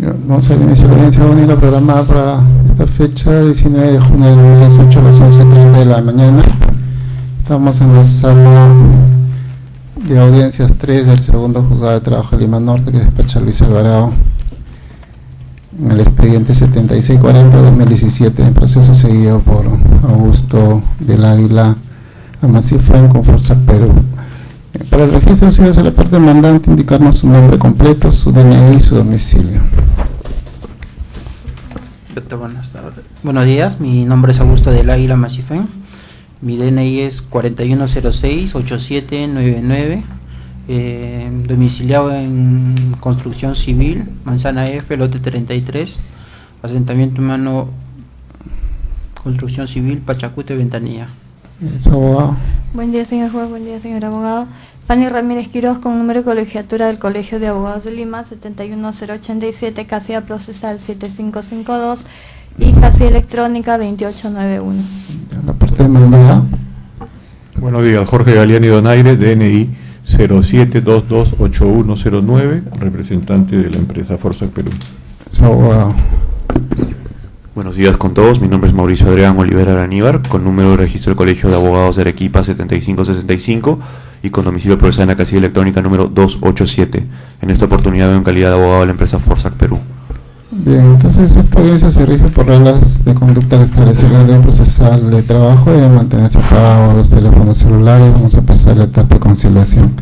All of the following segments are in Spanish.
Vamos al inicio de la audiencia única programada para esta fecha, 19 de junio de 2018 a las 11:30 de la mañana. Estamos en la sala de audiencias 3 del segundo juzgado de trabajo de Lima Norte, que despacha Luis Alvarado, en el expediente 7640-2017, en proceso seguido por Augusto del Águila Amasifuen con Forza Perú. Para el registro, si a la parte demandante indicarnos su nombre completo, su DNI y su domicilio. Doctor, buenos días. Mi nombre es Augusto del Águila Amasifuen. Mi DNI es 4106-8799. Domiciliado en Construcción Civil, Manzana F, lote 33, asentamiento humano, Construcción Civil, Pachacute, Ventanilla. Su abogado. Buen día, señor juez. Buen día, señor abogado. Fanny Ramírez Quiroz, con número de colegiatura del Colegio de Abogados de Lima, 71087, casilla procesal 7552 y casilla electrónica 2891. La parte demandada. Buenos días, Jorge Galeani Donaire, DNI 07228109, representante de la empresa Forza Perú. Su abogado. Buenos días con todos, mi nombre es Mauricio Adrián Olivera Araníbar, con número de registro del Colegio de Abogados de Arequipa 7565 y con domicilio procesal en la casilla electrónica número 287. En esta oportunidad vengo en calidad de abogado de la empresa Forza Perú. Bien, entonces esta audiencia se rige por reglas de conducta que establece la ley procesal de trabajo y de mantenerse apagados los teléfonos celulares. Vamos a pasar a la etapa de conciliación.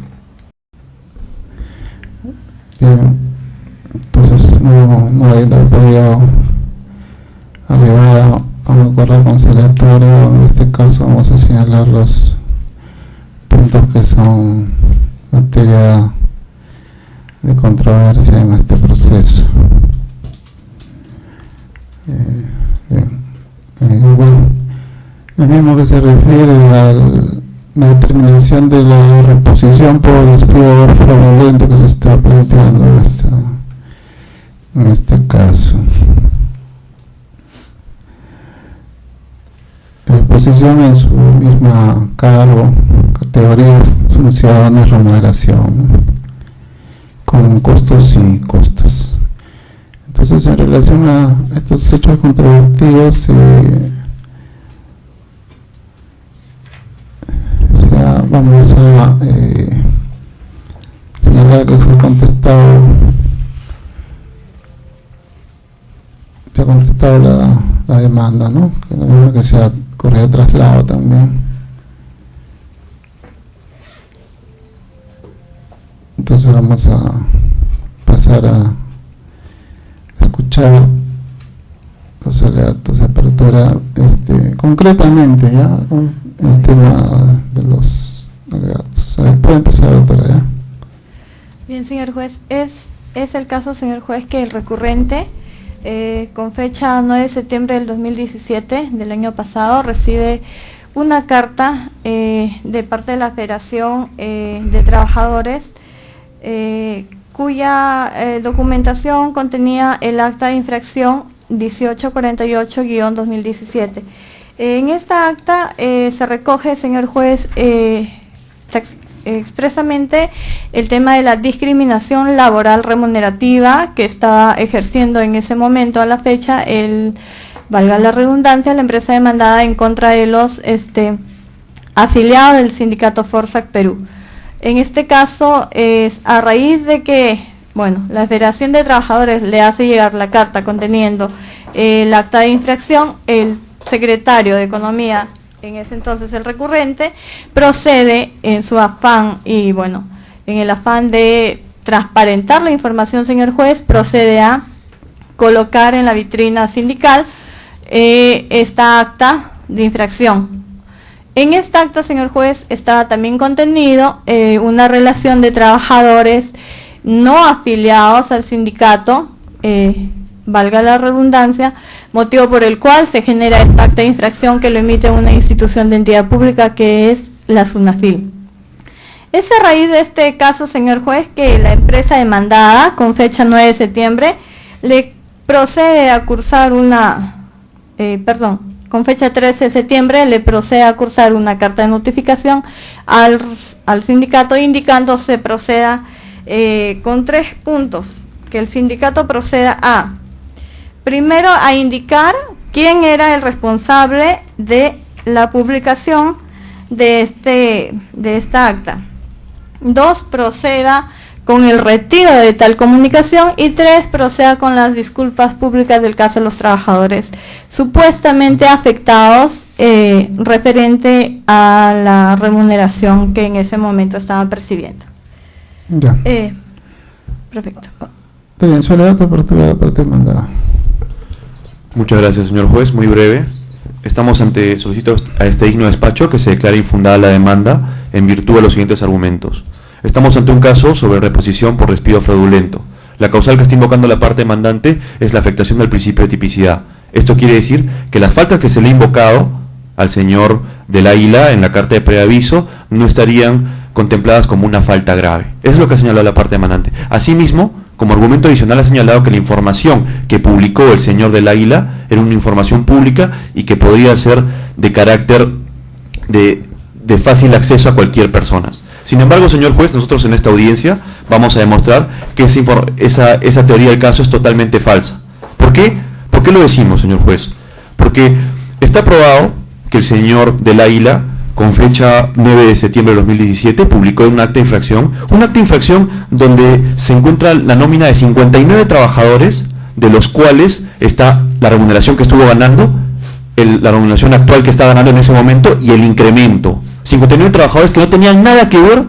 Bien, entonces no habiendo podido arribar a un acuerdo conciliatorio, en este caso vamos a señalar los puntos que son materia de controversia en este proceso. Bueno, el mismo que se refiere a la determinación de la reposición por despido fraudulento que se está planteando en este caso. Reposición en su misma cargo, categoría, función y remuneración, con costos y costas. Entonces, en relación a estos hechos controvertidos, ya vamos a señalar que se ha contestado la demanda, ¿no? Que la misma que se ha corrido traslado también. Entonces vamos a pasar a escuchar los alegatos de apertura, concretamente ya el tema de los alegatos. Puede empezar, doctora, ya. Bien, señor juez, es el caso, señor juez, que el recurrente, con fecha 9 de septiembre del 2017, del año pasado, recibe una carta de parte de la Federación de Trabajadores, cuya documentación contenía el acta de infracción 1848-2017. En esta acta se recoge, señor juez, expresamente el tema de la discriminación laboral remunerativa que estaba ejerciendo en ese momento a la fecha valga la redundancia, la empresa demandada en contra de los afiliados del sindicato Forza Perú. En este caso, es a raíz de que, la Federación de Trabajadores le hace llegar la carta conteniendo el acta de infracción, el secretario de Economía, en ese entonces el recurrente, procede en su afán y en el afán de transparentar la información, señor juez, procede a colocar en la vitrina sindical esta acta de infracción. En esta acta, señor juez, estaba también contenido una relación de trabajadores no afiliados al sindicato, valga la redundancia, motivo por el cual se genera esta acta de infracción que lo emite una institución de entidad pública que es la SUNAFIL. Es a raíz de este caso, señor juez, que la empresa demandada, con fecha 9 de septiembre, le procede a cursar con fecha 13 de septiembre, le procede a cursar una carta de notificación al sindicato, indicando se proceda con 3 puntos que el sindicato proceda a, primero, a indicar quién era el responsable de la publicación de esta acta. 2, proceda con el retiro de tal comunicación. Y 3, proceda con las disculpas públicas del caso de los trabajadores supuestamente afectados referente a la remuneración que en ese momento estaban percibiendo. Ya. Perfecto. Está bien, Soledad, apertura de la parte demandada. Muchas gracias, señor juez. Muy breve. Solicito a este digno despacho que se declare infundada la demanda en virtud de los siguientes argumentos. Estamos ante un caso sobre reposición por despido fraudulento. La causal que está invocando la parte demandante es la afectación del principio de tipicidad. Esto quiere decir que las faltas que se le ha invocado al señor del Águila en la carta de preaviso no estarían contempladas como una falta grave. Eso es lo que ha señalado la parte demandante. Asimismo, como argumento adicional ha señalado que la información que publicó el señor del Águila era una información pública y que podría ser de carácter de fácil acceso a cualquier persona. Sin embargo, señor juez, nosotros en esta audiencia vamos a demostrar que esa teoría del caso es totalmente falsa. ¿Por qué? ¿Por qué lo decimos, señor juez? Porque está probado que el señor del Águila, con fecha 9 de septiembre de 2017, publicó un acta de infracción donde se encuentra la nómina de 59 trabajadores, de los cuales está la remuneración que estuvo ganando, la remuneración actual que está ganando en ese momento y el incremento. 59 trabajadores que no tenían nada que ver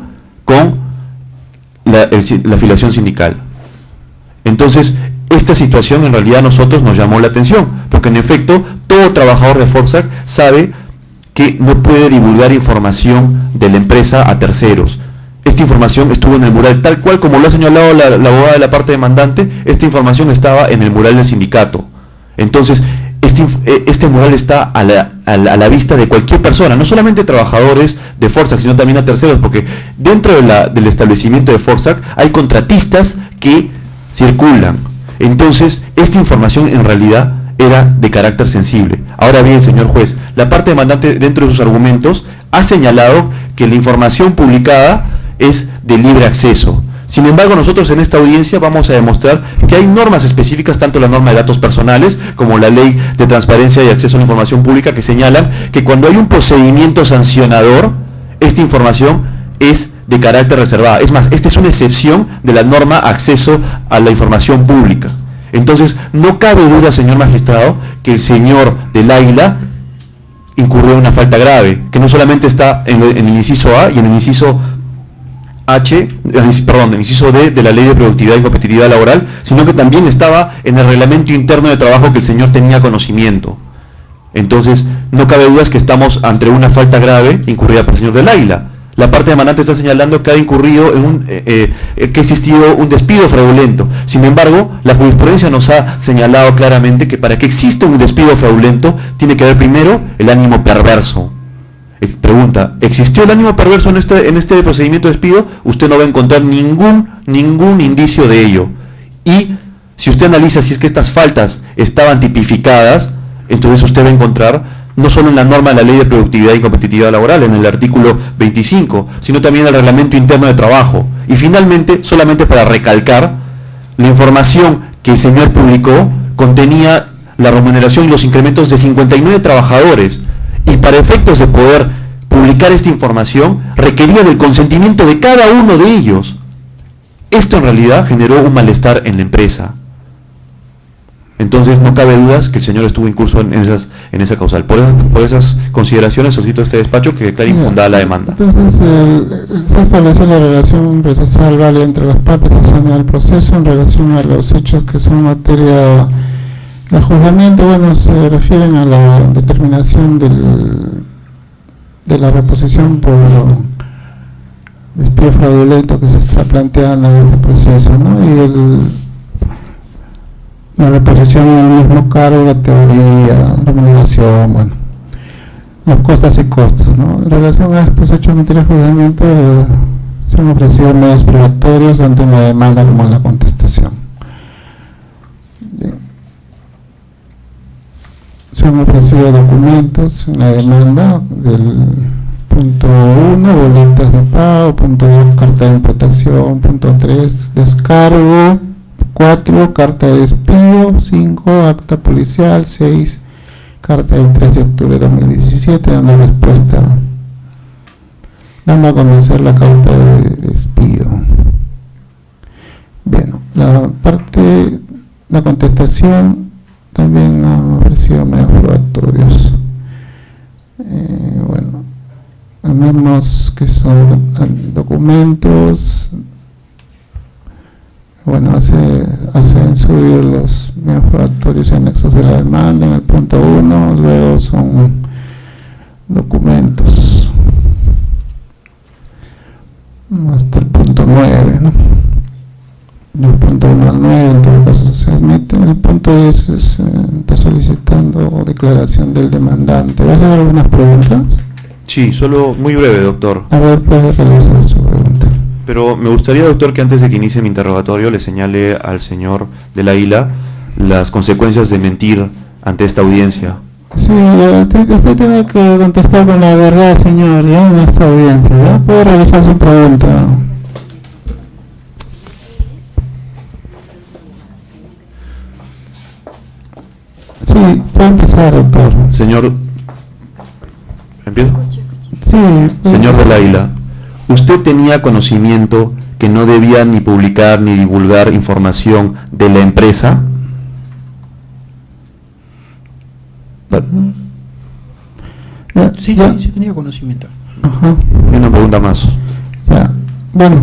con la afiliación sindical. Entonces, esta situación en realidad a nosotros nos llamó la atención, porque en efecto, todo trabajador de Forsac sabe que no puede divulgar información de la empresa a terceros. Esta información estuvo en el mural, tal cual como lo ha señalado la abogada de la parte demandante, esta información estaba en el mural del sindicato. Entonces, este mural está a la vista de cualquier persona, no solamente trabajadores de Forsac, sino también a terceros, porque dentro del establecimiento de Forsac hay contratistas que circulan. Entonces, esta información en realidad era de carácter sensible. Ahora bien, señor juez, la parte demandante dentro de sus argumentos ha señalado que la información publicada es de libre acceso. Sin embargo, nosotros en esta audiencia vamos a demostrar que hay normas específicas, tanto la norma de datos personales como la ley de transparencia y acceso a la información pública, que señalan que cuando hay un procedimiento sancionador, esta información es de carácter reservada. Es más, esta es una excepción de la norma acceso a la información pública. Entonces, no cabe duda, señor magistrado, que el señor del Águila incurrió en una falta grave, que no solamente está en el inciso A y en el inciso el inciso D de la Ley de Productividad y Competitividad Laboral, sino que también estaba en el reglamento interno de trabajo que el señor tenía conocimiento. Entonces, no cabe duda que estamos ante una falta grave incurrida por el señor del Águila. La parte demandante está señalando que ha incurrido en que ha existido un despido fraudulento. Sin embargo, la jurisprudencia nos ha señalado claramente que para que exista un despido fraudulento tiene que haber primero el ánimo perverso. Pregunta, ¿existió el ánimo perverso en este procedimiento de despido? Usted no va a encontrar ningún indicio de ello. Y si usted analiza si es que estas faltas estaban tipificadas, entonces usted va a encontrar no solo en la norma de la Ley de Productividad y Competitividad Laboral, en el artículo 25, sino también en el reglamento interno de trabajo. Y finalmente, solamente para recalcar, la información que el señor publicó contenía la remuneración y los incrementos de 59 trabajadores, y para efectos de poder publicar esta información requería del consentimiento de cada uno de ellos. Esto en realidad generó un malestar en la empresa. Entonces no cabe dudas que el señor estuvo incurso en esa causal. Por esas consideraciones solicito a este despacho que declare infundada la demanda. Entonces se estableció la relación procesal válida entre las partes en el proceso en relación a los hechos que son materia del juzgamiento. Bueno, se refieren a la determinación de la reposición por despido fraudulento que se está planteando en este proceso, ¿no? Y la reposición en el mismo cargo, la teoría, remuneración, bueno, los costas y costos, ¿no? En relación a estos hechos en materia de juzgamiento, se han ofrecido medios probatorios tanto en la demanda como en la contestación. Bien. Se han ofrecido documentos en la demanda del punto 1, boletas de pago, punto 2, carta de imputación, punto 3, descargo, 4, carta de despido. 5, acta policial. 6, carta del 3 de octubre de 2017, dando respuesta, dando a conocer la carta de despido. Bueno, la contestación también ha ofrecido medios probatorios. Bueno, vemos que son documentos. Bueno, hacen subir los medios probatorios y anexos de la demanda en el punto 1, luego son documentos hasta el punto 9, ¿no? El punto 1 al 9 en todo caso se admite. El punto 10 está solicitando declaración del demandante. ¿Vas a hacer algunas preguntas? Sí, solo muy breve, doctor. A ver, puede realizar su pregunta. Pero me gustaría, doctor, que antes de que inicie mi interrogatorio le señale al señor del Águila las consecuencias de mentir ante esta audiencia. Sí, usted tiene que contestar con la verdad, señor, ya en esta audiencia. ¿Ya? Puede realizar su pregunta. Sí, puede empezar, doctor. Señor, ¿empiezo? Sí. Señor del Águila, ¿usted tenía conocimiento que no debía ni publicar ni divulgar información de la empresa? Sí, tenía conocimiento. Ajá. Y una pregunta más. Ya. Bueno,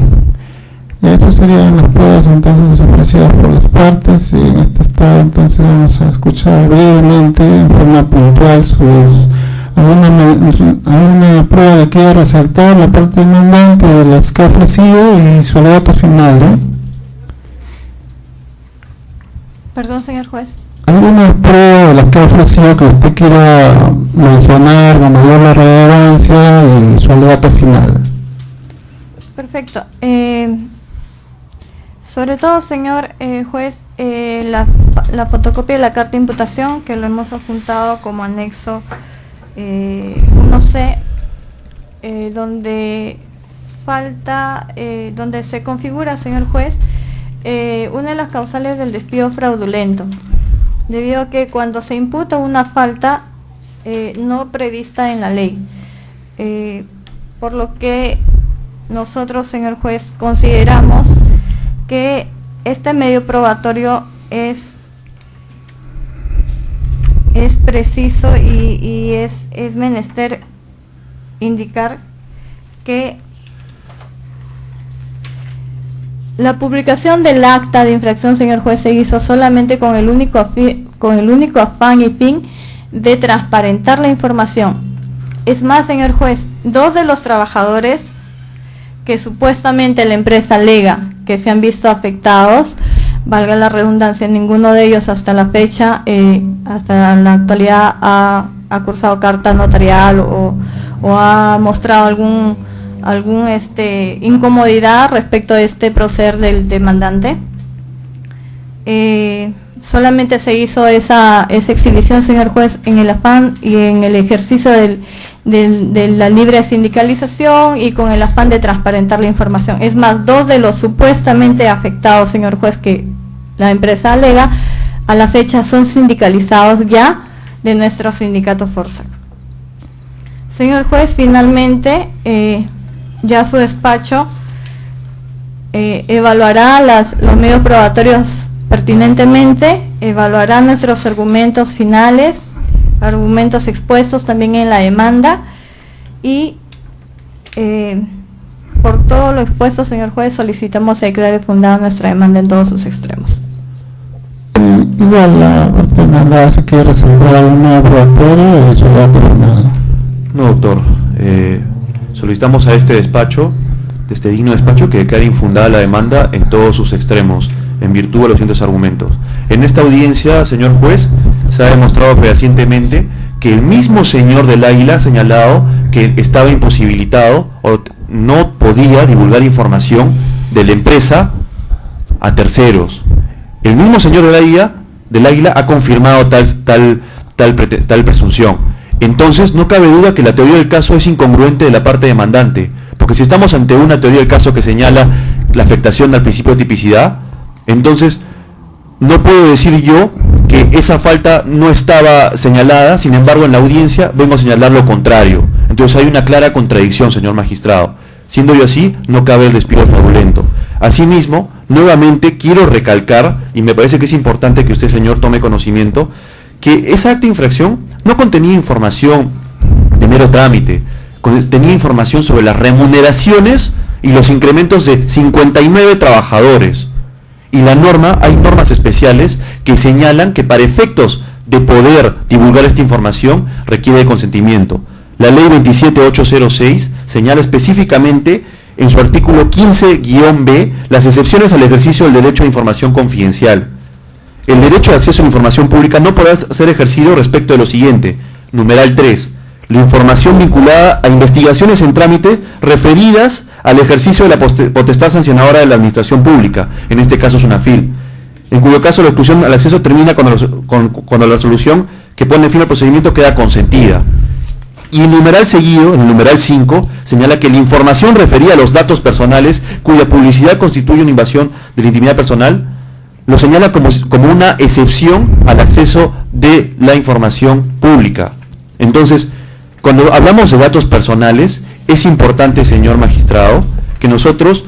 esas serían las pruebas entonces ofrecidas por las partes, y en este estado entonces vamos a escuchar brevemente, en forma puntual, alguna prueba que quiera resaltar la parte demandante de las que ha ofrecido y su alegato final, ¿no? Perdón, señor juez. ¿Alguna prueba de las que ha ofrecido que usted quiera mencionar con mayor la relevancia y su alegato final? Perfecto. Sobre todo, señor juez, la fotocopia de la carta de imputación, que lo hemos adjuntado como anexo 1C, donde falta, donde se configura, señor juez, una de las causales del despido fraudulento, debido a que cuando se imputa una falta no prevista en la ley, por lo que nosotros, señor juez, consideramos que este medio probatorio es preciso y es menester indicar que la publicación del acta de infracción, señor juez, se hizo solamente con el único afán y fin de transparentar la información. Es más, señor juez, 2 de los trabajadores que supuestamente la empresa alega que se han visto afectados, valga la redundancia, ninguno de ellos hasta la fecha, hasta la actualidad ha cursado carta notarial o ha mostrado algún incomodidad respecto a este proceder del demandante. Solamente se hizo esa exhibición, señor juez, en el afán y en el ejercicio de la libre sindicalización y con el afán de transparentar la información. Es más, 2 de los supuestamente afectados, señor juez, que la empresa alega, a la fecha son sindicalizados ya de nuestro sindicato Forsac. Señor juez, finalmente ya su despacho evaluará los medios probatorios pertinentemente, evaluará nuestros argumentos finales, argumentos expuestos también en la demanda, y por todo lo expuesto, señor juez, solicitamos se declare fundada nuestra demanda en todos sus extremos. Igual la parte demandada, ¿se quiere resaltar algún medio probatorio o su alegato final? No, doctor. Solicitamos a este despacho, de este digno despacho, que declare infundada la demanda en todos sus extremos, en virtud de los siguientes argumentos. En esta audiencia, señor juez, se ha demostrado fehacientemente que el mismo señor del Águila ha señalado que estaba imposibilitado o no podía divulgar información de la empresa a terceros. El mismo señor del Águila ha confirmado tal presunción. Entonces, no cabe duda que la teoría del caso es incongruente de la parte demandante, porque si estamos ante una teoría del caso que señala la afectación al principio de tipicidad, entonces no puedo decir yo que esa falta no estaba señalada, sin embargo en la audiencia vengo a señalar lo contrario. Entonces hay una clara contradicción, señor magistrado. Siendo yo así, no cabe el despido fraudulento. Asimismo, nuevamente quiero recalcar, y me parece que es importante que usted, señor, tome conocimiento, que esa acta de infracción no contenía información de mero trámite, tenía información sobre las remuneraciones y los incrementos de 59 trabajadores. Y la norma, hay normas especiales que señalan que para efectos de poder divulgar esta información requiere de consentimiento. La ley 27806 señala específicamente en su artículo 15-B las excepciones al ejercicio del derecho a información confidencial. El derecho de acceso a la información pública no podrá ser ejercido respecto de lo siguiente. Numeral 3. La información vinculada a investigaciones en trámite referidas al ejercicio de la potestad sancionadora de la administración pública, en este caso es una FIL, en cuyo caso la exclusión al acceso termina cuando la resolución que pone fin al procedimiento queda consentida. Y el numeral seguido, en el numeral 5, señala que la información referida a los datos personales cuya publicidad constituye una invasión de la intimidad personal, lo señala como una excepción al acceso de la información pública. Entonces, cuando hablamos de datos personales, es importante, señor magistrado, que nosotros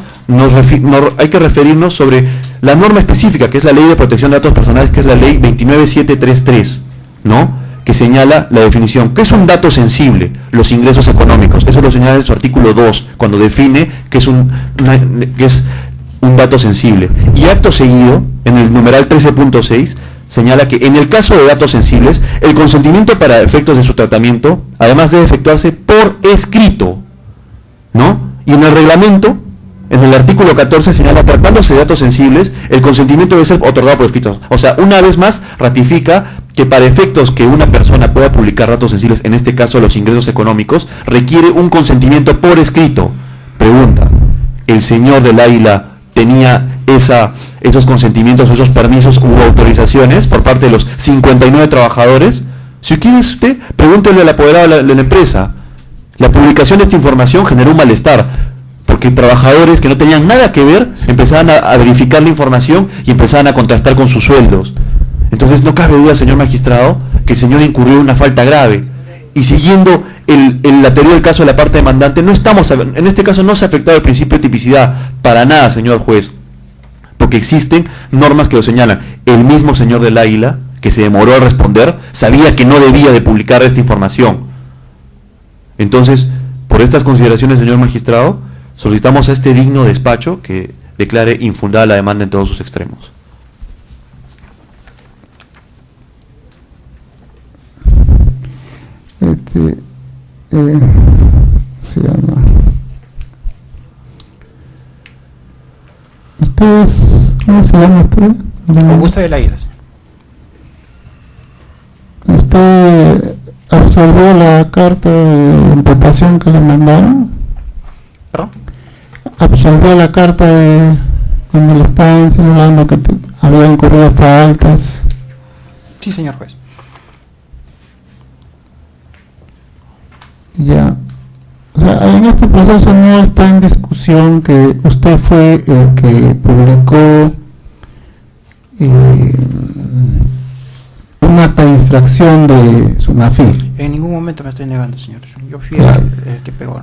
hay que referirnos sobre la norma específica, que es la Ley de Protección de Datos Personales, que es la Ley 29733, ¿no?, que señala la definición. ¿Qué es un dato sensible? Los ingresos económicos. Eso lo señala en su artículo 2, cuando define que es un dato sensible. Y acto seguido, en el numeral 13.6, señala que en el caso de datos sensibles, el consentimiento para efectos de su tratamiento, además debe efectuarse por escrito, ¿no? Y en el reglamento, en el artículo 14, señala, tratándose de datos sensibles, el consentimiento debe ser otorgado por escrito. O sea, una vez más, ratifica que para efectos que una persona pueda publicar datos sensibles, en este caso los ingresos económicos, requiere un consentimiento por escrito. Pregunta, ¿el señor del Águila tenía esos consentimientos, esos permisos u autorizaciones por parte de los 59 trabajadores? Si quiere usted, pregúntele al apoderado de la empresa. La publicación de esta información generó un malestar, porque trabajadores que no tenían nada que ver empezaban a verificar la información y empezaban a contrastar con sus sueldos. Entonces no cabe duda, señor magistrado, que el señor incurrió en una falta grave. Y siguiendo el anterior caso de la parte demandante, en este caso no se ha afectado el principio de tipicidad, para nada, señor juez, porque existen normas que lo señalan. El mismo señor del Águila, que se demoró a responder, sabía que no debía de publicar esta información. Entonces, por estas consideraciones, señor magistrado, solicitamos a este digno despacho que declare infundada la demanda en todos sus extremos. ¿Cómo se llama usted? Augusto del Águila. ¿Usted absorbió la carta de imputación que le mandaron? ¿Perdón? ¿Absorbió la carta de cuando le estaban señalando que había incurrido faltas? Sí, señor juez. Ya. O sea, en este proceso no está en discusión que usted fue el que publicó una acta de infracción de SUNAFIL. En ningún momento me estoy negando, señor. Yo fui Claro. el que pegó.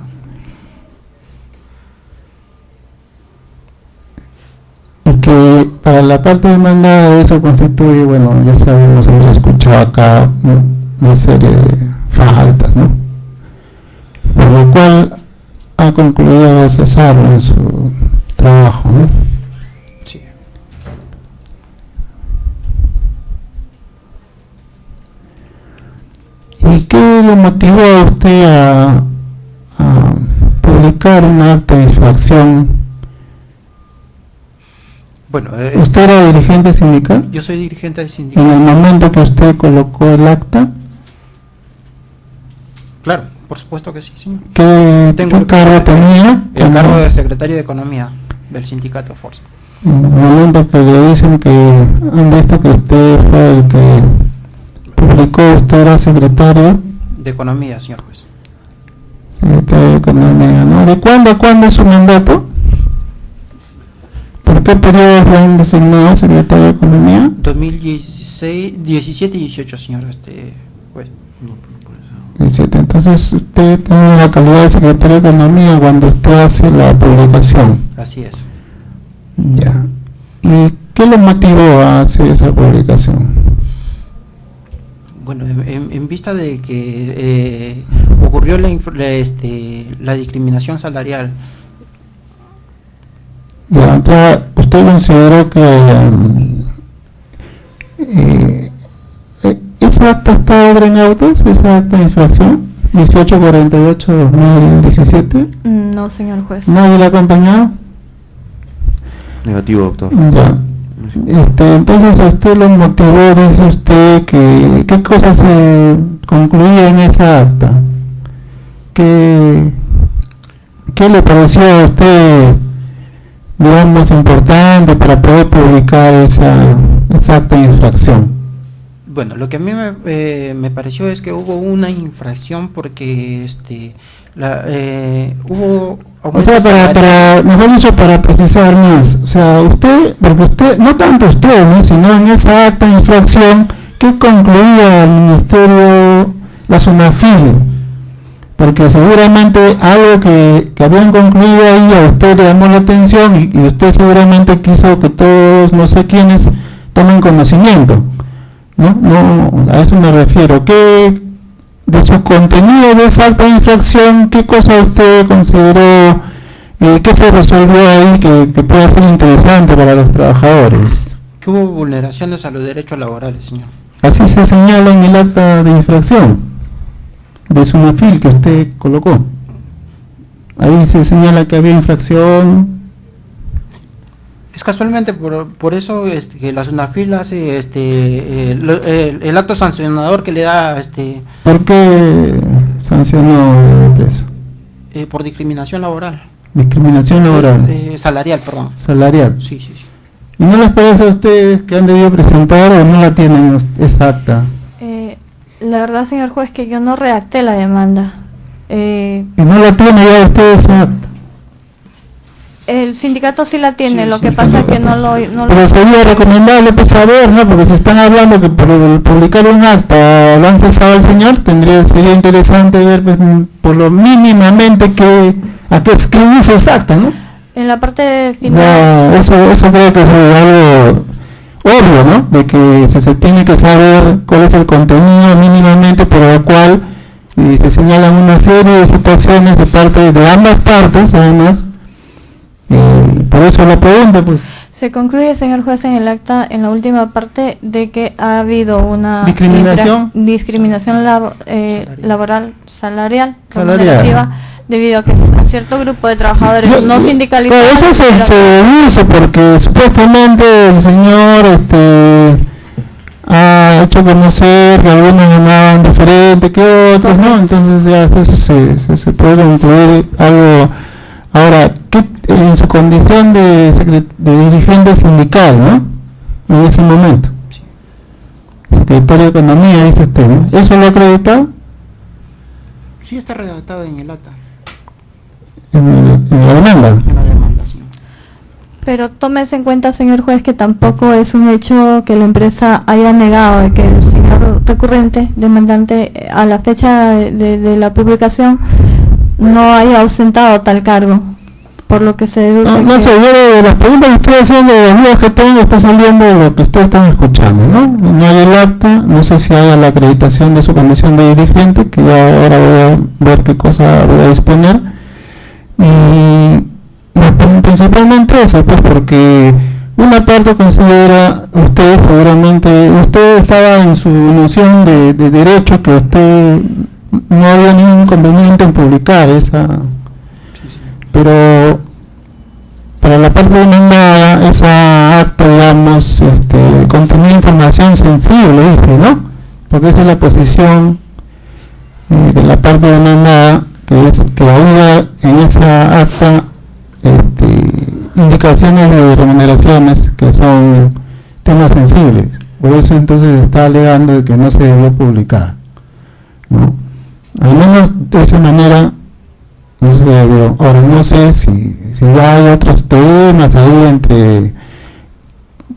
Y que para la parte demandada eso constituye, bueno, ya sabemos, hemos escuchado acá una serie de faltas, ¿no? Por lo cual ha concluido cesarlo en su trabajo, ¿no? Sí. ¿Y qué lo motivó a usted a publicar una acta de infracción? Bueno, ¿Usted era dirigente sindical? yo soy dirigente del En sindicato. el momento que usted colocó el acta, Claro, por supuesto que sí, señor. ¿qué cargo tenía? El cargo de secretario de Economía del sindicato Forza. En el momento que le dicen que han visto que usted fue el que publicó, usted era secretario De Economía, señor juez. de Economía, ¿no? ¿De cuándo a cuándo es su mandato? Porque qué periodo fue designado secretario de Economía? 2016, 17 y 18, señor juez. 17. Entonces usted tiene la calidad de secretario de Economía cuando usted hace la publicación. Así es. Ya. ¿Y qué lo motivó a hacer esa publicación? Bueno, en vista de que ocurrió la discriminación salarial. Ya, entonces, ¿usted consideró que esa acta está obra en autos, esa acta de infracción 1848-2017? No, señor juez. ¿Nadie la ha acompañado? Negativo, doctor. Ya. Entonces a usted lo motivó, dice usted, que ¿qué cosas se concluía en esa acta? ¿Qué le pareció a usted, digamos, importante para poder publicar esa acta de infracción? Bueno, lo que a mí me pareció es que hubo una infracción porque hubo... O sea, mejor dicho, para precisar más, o sea, usted, porque usted, no tanto usted, ¿no?, sino en esa acta de infracción, ¿qué concluía el Ministerio, la SUNAFIL? Porque seguramente algo que habían concluido ahí a usted le llamó la atención y usted seguramente quiso que todos, no sé quiénes, tomen conocimiento, ¿no? No, a eso me refiero. ¿Qué de su contenido de esa acta de infracción, qué cosa usted consideró, qué se resolvió ahí que pueda ser interesante para los trabajadores? Que hubo vulneraciones a los derechos laborales, señor. Así se señala en el acta de infracción de SUNAFIL que usted colocó. Ahí se señala que había infracción. Es casualmente por eso que la SUNAFIL hace el acto sancionador que le da ¿Por qué sancionó la empresa? Por discriminación laboral. Discriminación laboral. Salarial, perdón. Salarial. Sí, sí, sí. ¿Y no les parece a ustedes que han debido presentar o no la tienen esa acta? La verdad, señor juez, que yo no redacté la demanda. ¿Y no la tiene ya usted esa acta? El sindicato sí la tiene, Sí, lo sí, que sí, pasa sí, es que sí. Pero sería recomendable pues saber, ¿no? Porque si están hablando que por publicar un acta lo han cesado al señor, sería interesante ver pues, por lo mínimamente a qué escribirse esa acta, ¿no? En la parte final. Ya, eso creo que es algo obvio, ¿no? De que se tiene que saber cuál es el contenido mínimamente por el cual se señalan una serie de situaciones de parte de ambas partes, además. Por eso la pregunta, pues. Se concluye, señor juez, en el acta, en la última parte, de que ha habido una discriminación laboral, salarial, remunerativa, debido a que a cierto grupo de trabajadores no sindicalizados. Eso se hizo porque supuestamente el señor ha hecho conocer que algunos llamaban diferente que otros, ¿no? Entonces ya eso se puede concluir algo. Ahora, en su condición de dirigente sindical, ¿no? En ese momento. Sí. Secretario de Economía, dice usted, ¿no? ¿Eso lo ha acreditado? Sí, está redactado en el acta. En la demanda. En la demanda, señor. Pero tómese en cuenta, señor juez, que tampoco es un hecho que la empresa haya negado de que el señor recurrente, demandante, a la fecha de la publicación, no haya ausentado tal cargo, por lo que se deduce. No sé, yo de las preguntas que estoy haciendo, de las dudas que tengo, está saliendo de lo que ustedes están escuchando, ¿no? No hay el acta, no sé si haya la acreditación de su condición de dirigente, que ya ahora voy a ver qué cosa voy a disponer, y principalmente eso, pues porque una parte considera, usted seguramente, usted estaba en su noción de derecho que usted no había ningún inconveniente en publicar esa, pero para la parte demandada esa acta, digamos, contenía información sensible, dice, ¿no? Porque esa es la posición de la parte demandada, que es que había en esa acta indicaciones de remuneraciones que son temas sensibles. Por eso entonces está alegando de que no se debió publicar, ¿no? Al menos de esa manera No se debió. Ahora no sé si ya hay otros temas ahí entre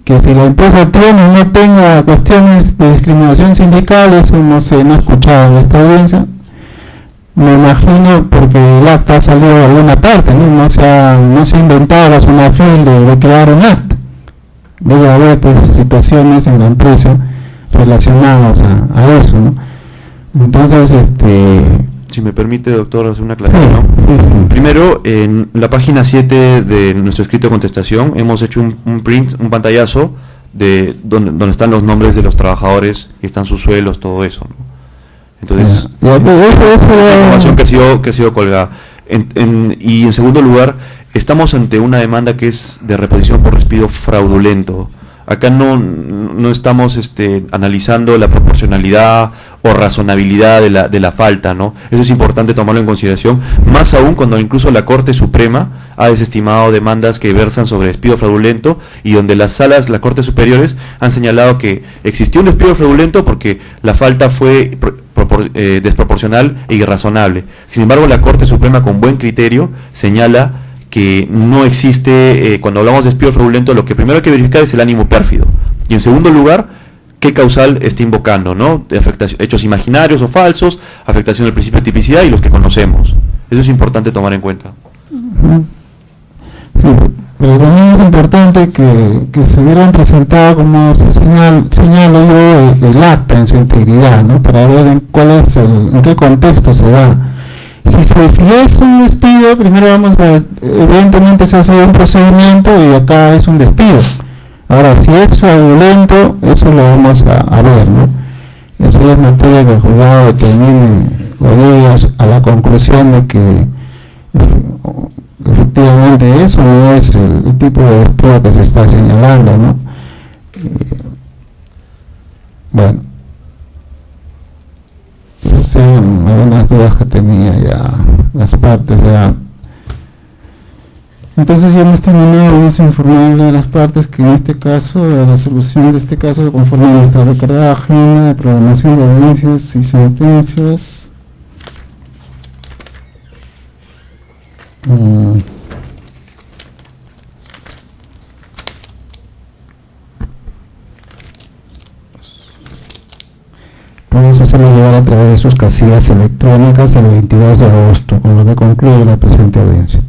que si la empresa tiene o no tenga cuestiones de discriminación sindical, eso no sé, no he escuchado en esta audiencia. Me imagino porque el acta ha salido de alguna parte, no se ha inventado la SUNAFIL de crear un acta. Debe haber pues situaciones en la empresa relacionadas a eso, ¿no? Entonces, si me permite, doctor, hacer una aclaración. Sí. Primero, en la página 7 de nuestro escrito de contestación hemos hecho un print, un pantallazo de donde están los nombres de los trabajadores y están sus sueldos, todo eso, ¿no? Entonces, es una información que ha sido colgada. Y en segundo lugar, estamos ante una demanda que es de reposición por despido fraudulento. Acá no estamos analizando la proporcionalidad o razonabilidad de la falta, ¿no? Eso es importante tomarlo en consideración, más aún cuando incluso la Corte Suprema ha desestimado demandas que versan sobre despido fraudulento y donde las Cortes Superiores han señalado que existió un despido fraudulento porque la falta fue desproporcional e irrazonable. Sin embargo, la Corte Suprema, con buen criterio, señala que no existe, cuando hablamos de despido fraudulento, lo que primero hay que verificar es el ánimo pérfido. Y en segundo lugar, qué causal está invocando, ¿no? De hechos imaginarios o falsos, afectación del principio de tipicidad y los que conocemos. Eso es importante tomar en cuenta. Sí, pero también es importante que se hubieran presentado, como se señalo yo, el acta en su integridad, ¿no? Para ver en qué contexto se da. Si es un despido, primero evidentemente se hace un procedimiento y acá es un despido. Ahora, si es fraudulento, eso lo vamos a ver, ¿no? Eso ya es materia que el juzgado determine o llegue a la conclusión de que efectivamente eso no es el tipo de despido que se está señalando, ¿no? Bueno. Esas son algunas dudas que tenía ya las partes ya. Entonces ya hemos terminado, vamos a informarle a las partes que en este caso, la resolución de este caso, conforme a nuestra recargada agenda de programación de audiencias y sentencias, podemos hacerlo llegar a través de sus casillas electrónicas el 22 de agosto, con lo que concluye la presente audiencia.